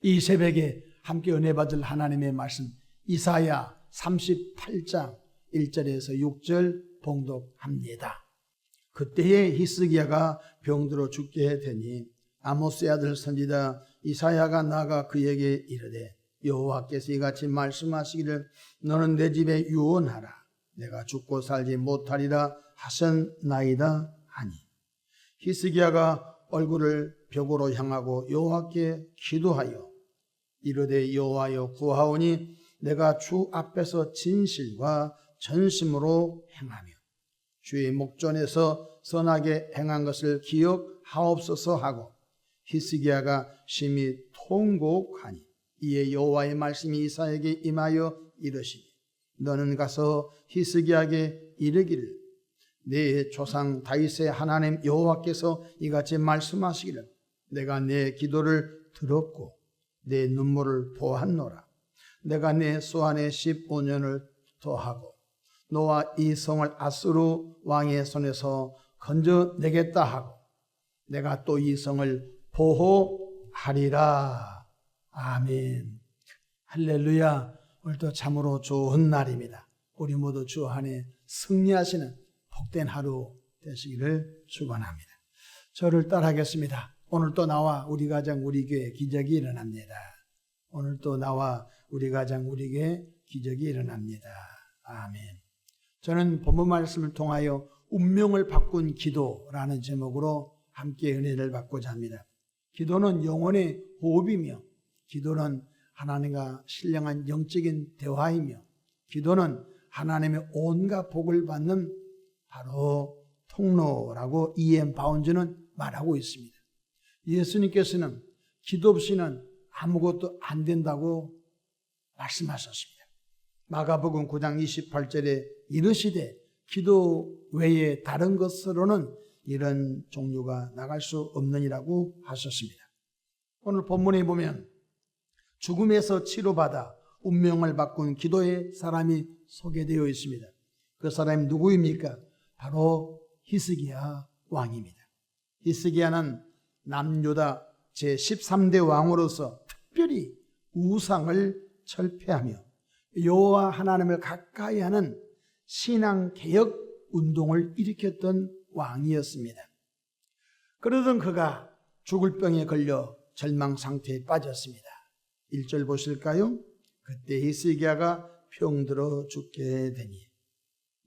이 새벽에 함께 은혜 받을 하나님의 말씀 이사야 38장 1절에서 6절 봉독합니다. 그때에 히스기야가 병들어 죽게 되니 아모스의 아들 선지자 이사야가 나아가 그에게 이르되 여호와께서 이같이 말씀하시기를 너는 내 집에 유언하라. 내가 죽고 살지 못하리라 하셨나이다 하니 히스기야가 얼굴을 벽으로 향하고 여호와께 기도하여 이르되 여호와여 구하오니 내가 주 앞에서 진실과 전심으로 행하며 주의 목전에서 선하게 행한 것을 기억하옵소서 하고 히스기야가 심히 통곡하니 이에 여호와의 말씀이 이사야에게 임하여 이르시니 너는 가서 히스기야에게 이르기를 내 조상 다윗의 하나님 여호와께서 이같이 말씀하시기를 내가 내 기도를 들었고 내 눈물을 보았노라. 내가 내 소환에 15년을 더하고 너와 이 성을 아수르 왕의 손에서 건져내겠다 하고 내가 또 이 성을 보호하리라. 아멘. 할렐루야. 오늘도 참으로 좋은 날입니다. 우리 모두 주 안에 승리하시는 복된 하루 되시기를 축원합니다. 저를 따라하겠습니다. 오늘도 나와 우리 가정 우리 교회 기적이 일어납니다. 오늘도 나와 우리 가정 우리 교회 기적이 일어납니다. 아멘. 저는 본문 말씀을 통하여 운명을 바꾼 기도라는 제목으로 함께 은혜를 받고자 합니다. 기도는 영혼의 호흡이며 기도는 하나님과 신령한 영적인 대화이며 기도는 하나님의 온갖 복을 받는 바로 통로라고 E.M. 바운즈는 말하고 있습니다. 예수님께서는 기도 없이는 아무것도 안 된다고 말씀하셨습니다. 마가복음 9장 28절에 이르시되 기도 외에 다른 것으로는 이런 종류가 나갈 수 없느니라고 하셨습니다. 오늘 본문에 보면 죽음에서 치료받아 운명을 바꾼 기도의 사람이 소개되어 있습니다. 그 사람이 누구입니까? 바로 히스기야 왕입니다. 히스기야는 남유다 제13대 왕으로서 특별히 우상을 철폐하며 여호와 하나님을 가까이 하는 신앙개혁 운동을 일으켰던 왕이었습니다. 그러던 그가 죽을 병에 걸려 절망 상태에 빠졌습니다. 1절 보실까요? 그때 히스기야가 병들어 죽게 되니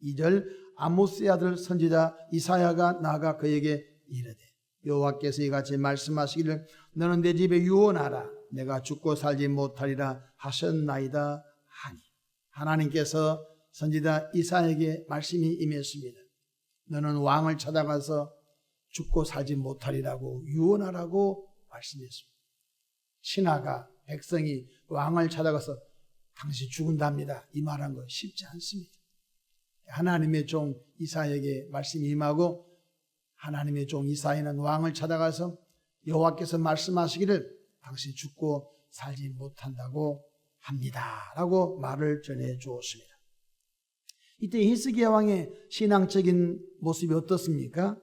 2절 아모스의 아들 선지자 이사야가 나아가 그에게 이르되 여호와께서 이같이 말씀하시기를 너는 내 집에 유언하라. 내가 죽고 살지 못하리라 하셨나이다 하니 하나님께서 선지자 이사야에게 말씀이 임했습니다. 너는 왕을 찾아가서 죽고 살지 못하리라고 유언하라고 말씀했습니다. 신하가 백성이 왕을 찾아가서 당신 죽은답니다. 이 말한 거 쉽지 않습니다. 하나님의 종 이사야에게 말씀이 임하고 하나님의 종 이사야는 왕을 찾아가서 여호와께서 말씀하시기를 당신 죽고 살지 못한다고 합니다. 라고 말을 전해 주었습니다. 이때 히스기야 왕의 신앙적인 모습이 어떻습니까?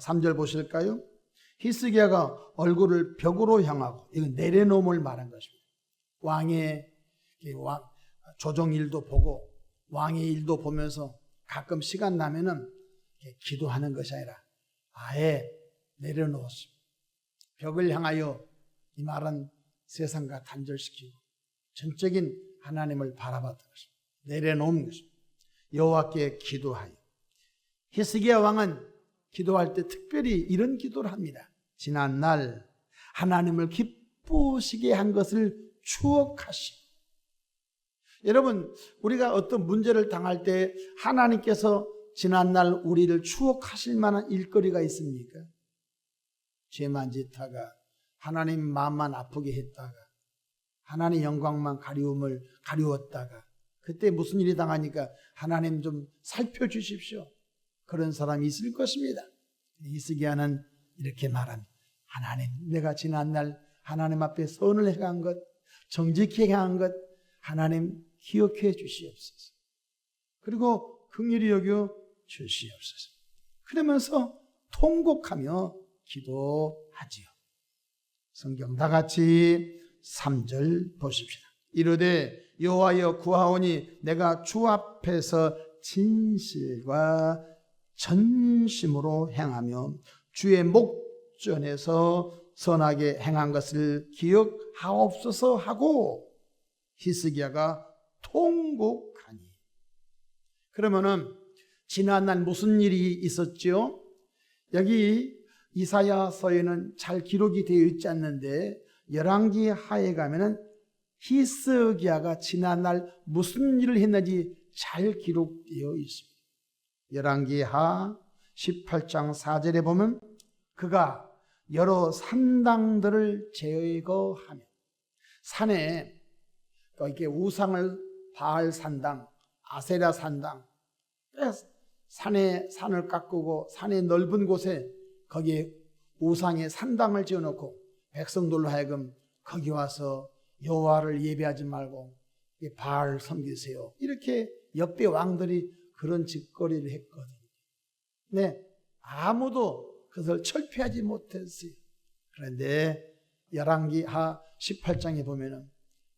3절 보실까요? 히스기야가 얼굴을 벽으로 향하고 이건 내려놓음을 말한 것입니다. 왕의 조정 일도 보고 왕의 일도 보면서 가끔 시간 나면은 기도하는 것이 아니라 아예 내려놓았습니다. 벽을 향하여 이 말은 세상과 단절시키고 전적인 하나님을 바라봤던 것입니다. 내려놓은 것입니다. 여호와께 기도하여 히스기야 왕은 기도할 때 특별히 이런 기도를 합니다. 지난날 하나님을 기쁘시게 한 것을 추억하시고 여러분 우리가 어떤 문제를 당할 때 하나님께서 지난날 우리를 추억하실 만한 일거리가 있습니까? 죄만 짓다가 하나님 마음만 아프게 했다가 하나님 영광만 가리웠다가 그때 무슨 일이 당하니까 하나님 좀 살펴주십시오. 그런 사람이 있을 것입니다. 히스기야는 이렇게 말합니다. 하나님 내가 지난날 하나님 앞에 선을 행한 것 정직히 행한 것 하나님 기억해 주시옵소서. 그리고 긍휼히 여겨 주시옵소서. 그러면서 통곡하며 기도하지요. 성경 다 같이 3절 보십시다. 이르되 여호와여 구하오니 내가 주 앞에서 진실과 전심으로 행하며 주의 목전에서 선하게 행한 것을 기억하옵소서 하고 히스기야가 통곡하니. 그러면은 지난날 무슨 일이 있었죠? 여기 이사야서에는 잘 기록이 되어 있지 않는데 열왕기 하에 가면은 히스기야가 지난날 무슨 일을 했는지 잘 기록되어 있습니다. 열왕기 하 18장 4절에 보면 그가 여러 산당들을 제거하며 산에 이렇게 우상을 바알 산당, 아세라 산당, 산을 깎고 산의 넓은 곳에 거기에 우상의 산당을 지어놓고 백성들로 하여금 거기 와서 여호와를 예배하지 말고 바알 섬기세요. 이렇게 역대 왕들이 그런 짓거리를 했거든요. 네, 아무도 그것을 철폐하지 못했어요. 그런데 열왕기 하 18장에 보면은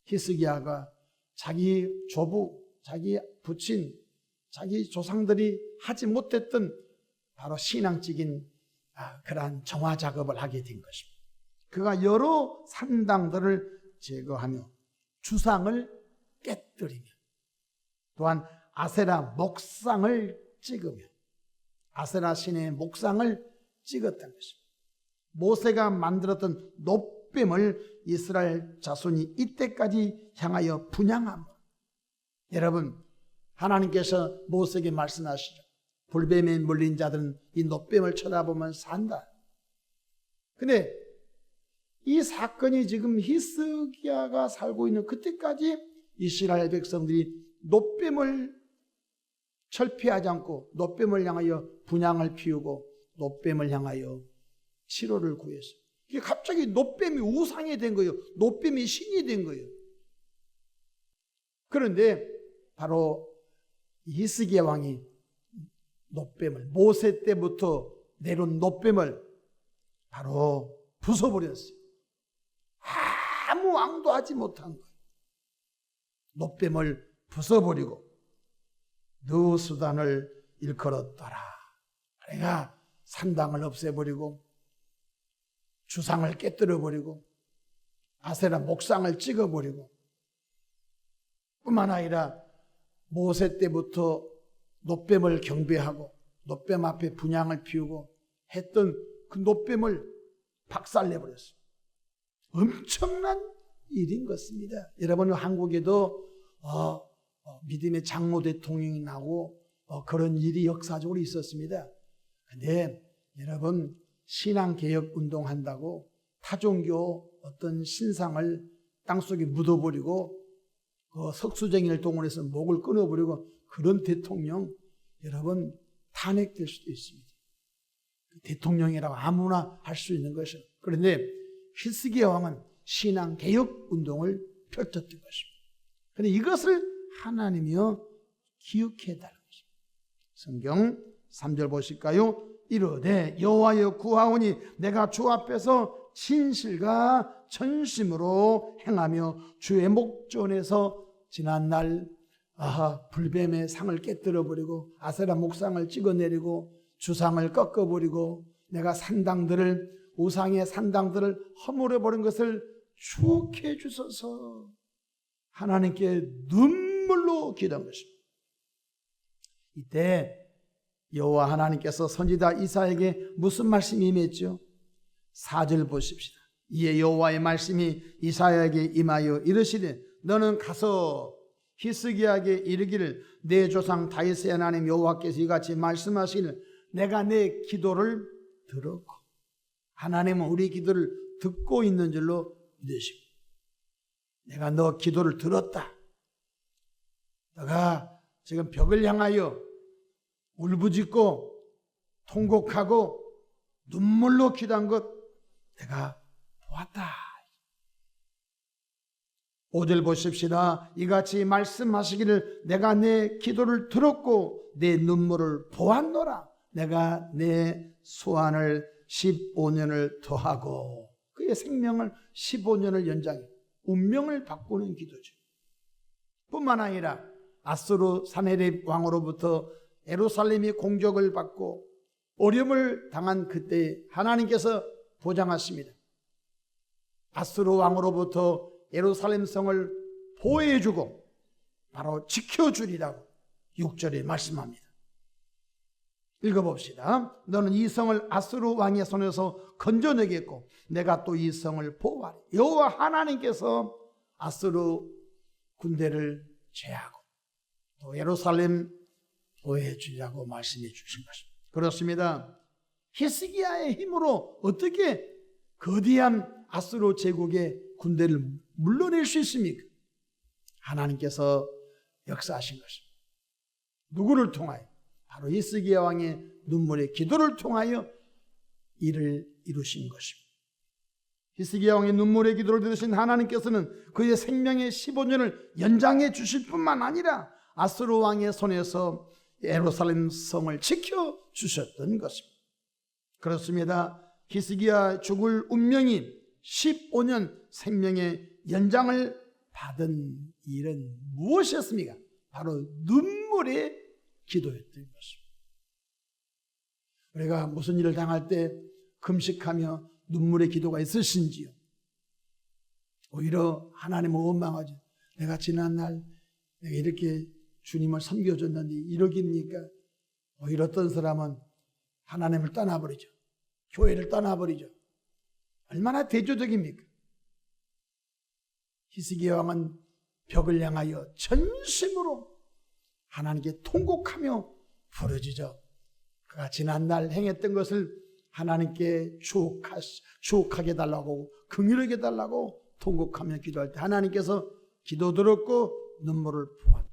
히스기야가 자기 조부, 자기 부친, 자기 조상들이 하지 못했던 바로 신앙적인 그러한 정화 작업을 하게 된 것입니다. 그가 여러 산당들을 제거하며 주상을 깨뜨리며 또한 아세라 목상을 찍으며 아세라 신의 목상을 찍었던 것입니다. 모세가 만들었던 놋뱀을 이스라엘 자손이 이때까지 향하여 분향함. 여러분, 하나님께서 모세에게 말씀하시죠. 불뱀에 물린 자들은 이 놋뱀을 쳐다보면 산다. 근데 이 사건이 지금 히스기야가 살고 있는 그때까지 이스라엘 백성들이 놋뱀을 철폐하지 않고 놋뱀을 향하여 분향을 피우고 놋뱀을 향하여 치료를 구했어요. 이게 갑자기 놋뱀이 우상이 된 거예요. 놋뱀이 신이 된 거예요. 그런데 바로 히스기야 왕이 놋뱀을 모세 때부터 내려온 놋뱀을 바로 부숴버렸어요. 아무 왕도 하지 못한 거예요. 놋뱀을 부숴버리고 너 수단을 일컬었더라. 그러니까 산당을 없애버리고 주상을 깨뜨려버리고 아세라 목상을 찍어버리고 뿐만 아니라 모세 때부터 놋뱀을 경배하고 놋뱀 앞에 분향을 피우고 했던 그 놋뱀을 박살내버렸어요. 엄청난 일인 것입니다. 여러분, 한국에도 믿음의 장로 대통령이 나고 그런 일이 역사적으로 있었습니다. 근데 여러분, 신앙개혁 운동한다고 타종교 어떤 신상을 땅속에 묻어버리고 석수쟁이를 동원해서 목을 끊어버리고 그런 대통령, 여러분, 탄핵될 수도 있습니다. 대통령이라고 아무나 할 수 있는 것이에요. 그런데 히스기야 왕은 신앙개혁 운동을 펼쳤던 것입니다. 그런데 이것을 하나님이여 기억해달라는 것입니다. 성경 3절 보실까요? 이르되 여호와여 구하오니 내가 주 앞에서 진실과 전심으로 행하며 주의 목전에서 지난날 불뱀의 상을 깨뜨려버리고 아세라 목상을 찍어내리고 주상을 꺾어버리고 내가 산당들을 우상의 산당들을 허물어버린 것을 추억해 주소서 하나님께 눈물로 기도한 것입니다. 이때 여호와 하나님께서 선지자 이사야에게 무슨 말씀이 임했죠? 4절 보십시다. 이에 여호와의 말씀이 이사야에게 임하여 이르시되 너는 가서 히스기야에게 이르기를 내 조상 다윗의 하나님 여호와께서 이같이 말씀하시기를 내가 내 기도를 들었고 하나님은 우리 기도를 듣고 있는 줄로 믿으시고 내가 너 기도를 들었다. 너가 지금 벽을 향하여 울부짖고 통곡하고 눈물로 기도한 것 내가 보았다. 5절 보십시다. 이같이 말씀하시기를 내가 내 기도를 들었고 내 눈물을 보았노라. 내가 내 소환을 15년을 더하고 그의 생명을 15년을 연장해 운명을 바꾸는 기도죠. 뿐만 아니라 아수르 사네립 왕으로부터 예루살렘이 공격을 받고 어려움을 당한 그때 하나님께서 보장하십니다. 아수르 왕으로부터 예루살렘 성을 보호해주고 바로 지켜주리라고 6절에 말씀합니다. 읽어봅시다. 너는 이 성을 아수르 왕의 손에서 건져내겠고 내가 또 이 성을 보호하리. 여호와 하나님께서 아수르 군대를 제하고 또 예루살렘 보호해 주리라고 말씀해 주신 것입니다. 그렇습니다. 히스기야의 힘으로 어떻게 거대한 아수르 제국의 군대를 물러낼 수 있습니까? 하나님께서 역사하신 것입니다. 누구를 통하여? 바로 히스기야 왕의 눈물의 기도를 통하여 이를 이루신 것입니다. 히스기야 왕의 눈물의 기도를 들으신 하나님께서는 그의 생명의 15년을 연장해 주실 뿐만 아니라 아수르 왕의 손에서 예루살렘 성을 지켜주셨던 것입니다. 그렇습니다. 히스기야 죽을 운명이 15년 생명의 연장을 받은 일은 무엇이었습니까? 바로 눈물의 기도였던 것입니다. 우리가 무슨 일을 당할 때 금식하며 눈물의 기도가 있으신지요? 오히려 하나님을 원망하죠. 내가 지난날 내가 이렇게 주님을 섬겨줬는데 이러깁니까? 오히려 어떤 사람은 하나님을 떠나버리죠. 교회를 떠나버리죠. 얼마나 대조적입니까? 히스기야 왕은 벽을 향하여 전심으로 하나님께 통곡하며 부르짖어 그가 지난날 행했던 것을 하나님께 추억하게 해달라고 긍휼하게 해달라고 통곡하며 기도할 때 하나님께서 기도 들었고 눈물을 부었다.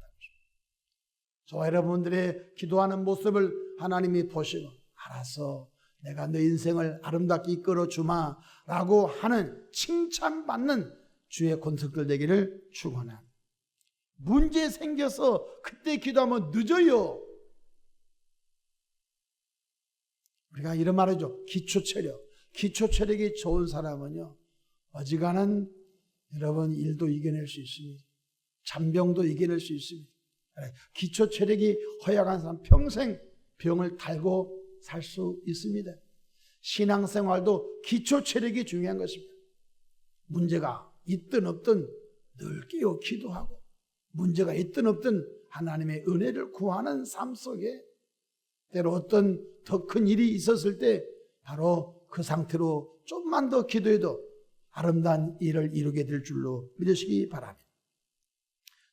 저와 여러분들의 기도하는 모습을 하나님이 보시고 알아서 내가 너 인생을 아름답게 이끌어 주마 라고 하는 칭찬받는 주의 권속들 되기를 축원합니다. 문제 생겨서 그때 기도하면 늦어요. 우리가 이런 말이죠. 기초체력이 좋은 사람은요 어지간한 여러분 일도 이겨낼 수 있습니다. 잔병도 이겨낼 수 있습니다. 기초체력이 허약한 사람 평생 병을 달고 살 수 있습니다. 신앙생활도 기초체력이 중요한 것입니다. 문제가 있든 없든 늘 깨어 기도하고 문제가 있든 없든 하나님의 은혜를 구하는 삶 속에 때로 어떤 더 큰 일이 있었을 때 바로 그 상태로 좀만 더 기도해도 아름다운 일을 이루게 될 줄로 믿으시기 바랍니다.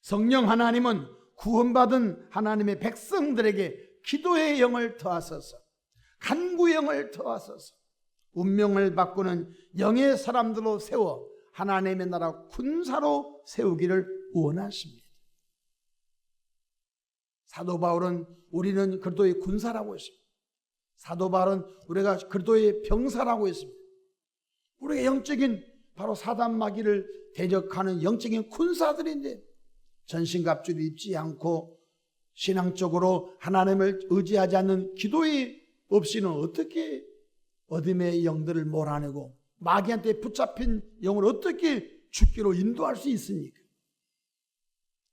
성령 하나님은 구원받은 하나님의 백성들에게 기도의 영을 더하소서, 간구의 영을 더하소서, 운명을 바꾸는 영의 사람들로 세워 하나님의 나라 군사로 세우기를 원하십니다. 사도 바울은 우리는 그리스도의 군사라고 했습니다. 사도 바울은 우리가 그리스도의 병사라고 했습니다. 우리가 영적인 바로 사단 마귀를 대적하는 영적인 군사들인데 전신갑주를 입지 않고 신앙적으로 하나님을 의지하지 않는 기도의 없이는 어떻게 어둠의 영들을 몰아내고 마귀한테 붙잡힌 영을 어떻게 죽기로 인도할 수 있습니까?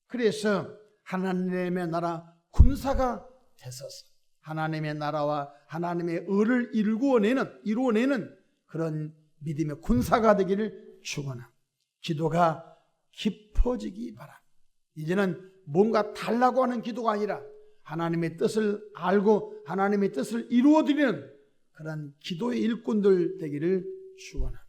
그래서 하나님의 나라 군사가 되소서. 하나님의 나라와 하나님의 의를 이루어내는 그런 믿음의 군사가 되기를 축원합니다. 기도가 깊어지기 바랍니다. 이제는 뭔가 달라고 하는 기도가 아니라 하나님의 뜻을 알고 하나님의 뜻을 이루어드리는 그런 기도의 일꾼들 되기를 축원합니다.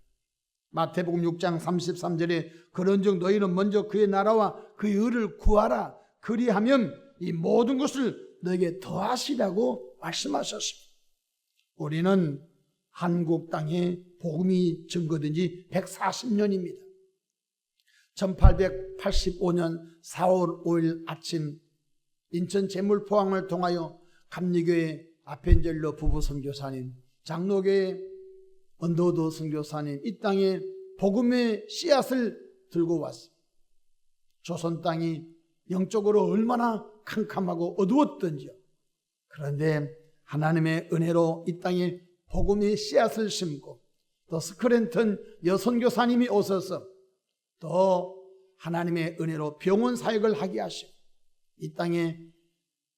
마태복음 6장 33절에 그런즉 너희는 먼저 그의 나라와 그의 의를 구하라. 그리하면 이 모든 것을 너에게 더하시라고 말씀하셨습니다. 우리는 한국 땅에 복음이 증거된 지 140년입니다. 1885년 4월 5일 아침 인천 제물포항을 통하여 감리교회 아펜젤로 부부 선교사님, 장로교회 언더우드 선교사님 이 땅에 복음의 씨앗을 들고 왔습니다. 조선 땅이 영적으로 얼마나 캄캄하고 어두웠던지요. 그런데 하나님의 은혜로 이 땅에 복음의 씨앗을 심고 또 스크랜턴 여선교사님이 오셔서 또 하나님의 은혜로 병원 사역을 하게 하시고 이 땅에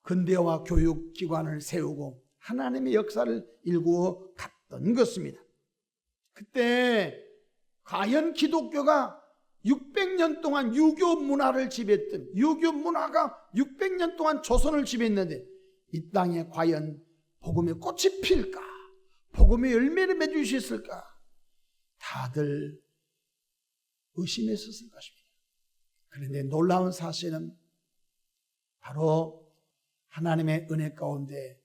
근대화 교육기관을 세우고 하나님의 역사를 일구어 갔던 것입니다. 그때 과연 기독교가 600년 동안 유교 문화를 지배했던, 유교 문화가 600년 동안 조선을 지배했는데 이 땅에 과연 복음의 꽃이 필까? 복음의 열매를 맺을 수 있을까? 다들 의심했었을 것입니다. 그런데 놀라운 사실은 바로 하나님의 은혜 가운데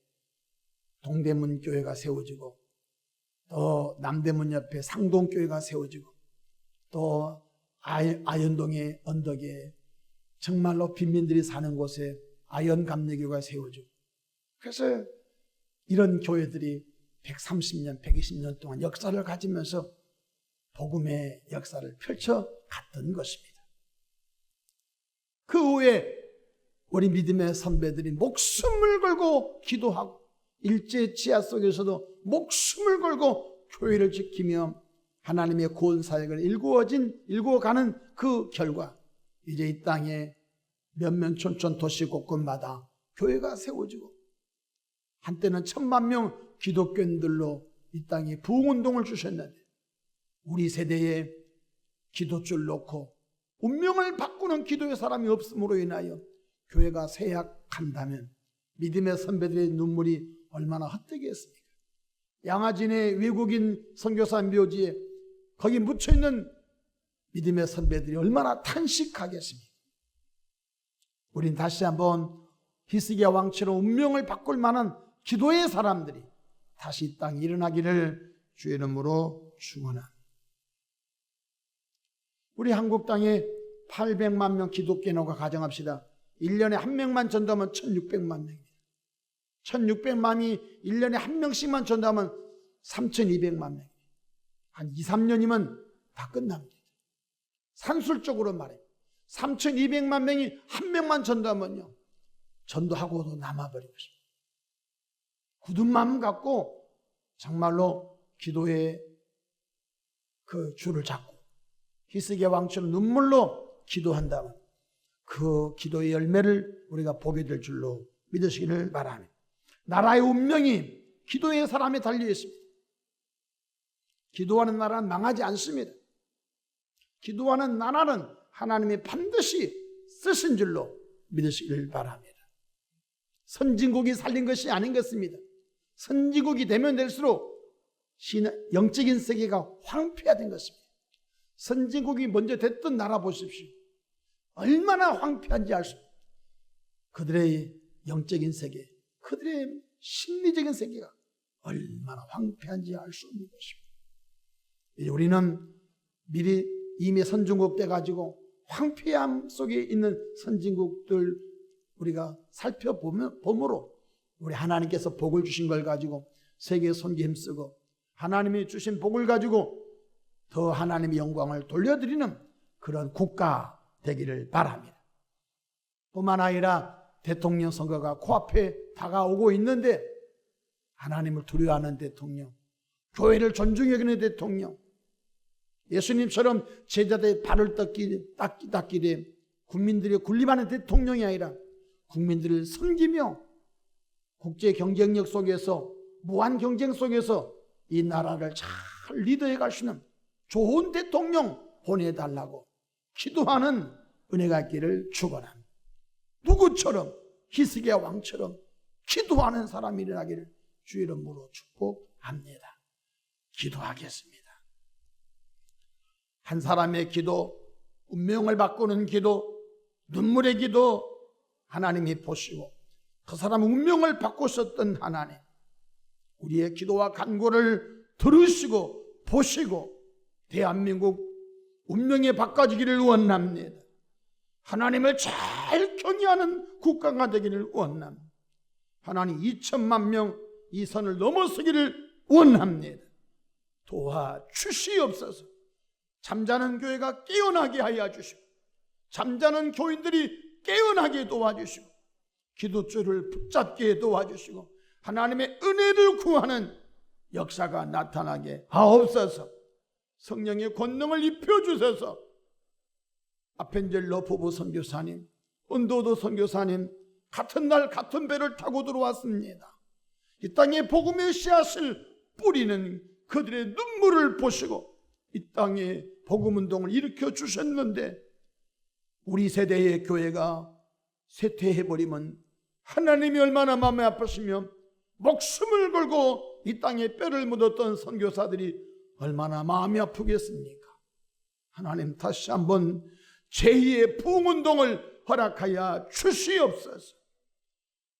동대문 교회가 세워지고 또 남대문 옆에 상동교회가 세워지고 또 아현동의 언덕에 정말로 빈민들이 사는 곳에 아현감리교가 세워지고 그래서 이런 교회들이 130년, 120년 동안 역사를 가지면서 복음의 역사를 펼쳐갔던 것입니다. 그 후에 우리 믿음의 선배들이 목숨을 걸고 기도하고 일제 치하 속에서도 목숨을 걸고 교회를 지키며 하나님의 구원 사역을 일구어가는 그 결과 이제 이 땅에 몇몇 촌촌 도시 곳곳마다 교회가 세워지고 한때는 1000만 명 기독교인들로 이 땅에 부흥운동을 주셨는데 우리 세대에 기도줄 놓고 운명을 바꾸는 기도의 사람이 없음으로 인하여 교회가 쇠약한다면 믿음의 선배들의 눈물이 얼마나 헛되겠습니까? 양화진의 외국인 선교사 묘지에 거기 묻혀있는 믿음의 선배들이 얼마나 탄식하겠습니까? 우린 다시 한번 히스기야 왕처럼 운명을 바꿀 만한 기도의 사람들이 다시 이 땅에 일어나기를 주의 이름으로 축원합니다. 우리 한국 땅에 800만 명 기독교인과 가정합시다. 1년에 한 명만 전도하면 1600만 명입니다. 1600만이 1년에 한 명씩만 전도하면 3200만 명입니다. 한 2, 3년이면 다 끝납니다. 산술적으로 말해 3200만 명이 한 명만 전도하면요 전도하고도 남아버리고 싶어요. 굳은 마음 갖고 정말로 기도의 그 줄을 잡고 히스기야 왕처럼 눈물로 기도한다면 그 기도의 열매를 우리가 보게 될 줄로 믿으시기를 바랍니다. 나라의 운명이 기도의 사람에 달려 있습니다. 기도하는 나라는 망하지 않습니다. 기도하는 나라는 하나님이 반드시 쓰신 줄로 믿으시기를 바랍니다. 선진국이 살린 것이 아닌 것입니다. 선진국이 되면 될수록 영적인 세계가 황폐화된 것입니다. 선진국이 먼저 됐던 나라 보십시오. 얼마나 황폐한지 알 수 없습니다. 그들의 영적인 세계, 그들의 심리적인 세계가 얼마나 황폐한지 알 수 없는 것입니다. 우리는 미리 이미 선진국 돼가지고 황폐함 속에 있는 선진국들 우리가 살펴보므로 우리 하나님께서 복을 주신 걸 가지고 세계에 손기 힘쓰고 하나님이 주신 복을 가지고 더 하나님의 영광을 돌려드리는 그런 국가 되기를 바랍니다. 뿐만 아니라 대통령 선거가 코앞에 다가오고 있는데 하나님을 두려워하는 대통령, 교회를 존중해 여기는 대통령, 예수님처럼 제자들의 발을 닦기되 국민들이 군림하는 대통령이 아니라 국민들을 섬기며 국제 경쟁력 속에서 무한 경쟁 속에서 이 나라를 잘 리더해 가시는 좋은 대통령 보내달라고 기도하는 은혜가 있기를 축원합니다. 누구처럼 히스기야 왕처럼 기도하는 사람이 일어나기를 주의 이름으로 축복합니다. 기도하겠습니다. 한 사람의 기도, 운명을 바꾸는 기도, 눈물의 기도 하나님이 보시고 그 사람 운명을 바꾸셨던 하나님, 우리의 기도와 간구를 들으시고 보시고 대한민국 운명이 바꿔지기를 원합니다. 하나님을 잘 경외하는 국가가 되기를 원합니다. 하나님 2천만 명 이 선을 넘어서기를 원합니다. 도와주시옵소서. 잠자는 교회가 깨어나게 하여 주시고 잠자는 교인들이 깨어나게 도와주시고 기도줄을 붙잡게 도와주시고 하나님의 은혜를 구하는 역사가 나타나게 하옵소서. 성령의 권능을 입혀주셔서 아펜젤러 부부 선교사님, 은도도 선교사님 같은 날 같은 배를 타고 들어왔습니다. 이 땅에 복음의 씨앗을 뿌리는 그들의 눈물을 보시고 이 땅에 복음운동을 일으켜 주셨는데 우리 세대의 교회가 쇠퇴해버리면 하나님이 얼마나 마음이 아프시며 목숨을 걸고 이 땅에 뼈를 묻었던 선교사들이 얼마나 마음이 아프겠습니까? 하나님 다시 한번 제2의 부흥운동을 허락하여 주시옵소서.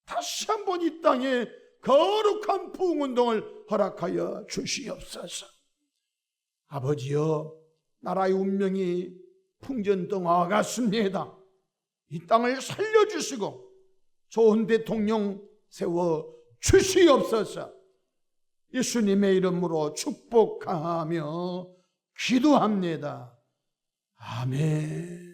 다시 한번 이 땅에 거룩한 부흥운동을 허락하여 주시옵소서. 아버지여, 나라의 운명이 풍전등화와 같습니다. 이 땅을 살려주시고 좋은 대통령 세워 주시옵소서. 예수님의 이름으로 축복하며 기도합니다. 아멘.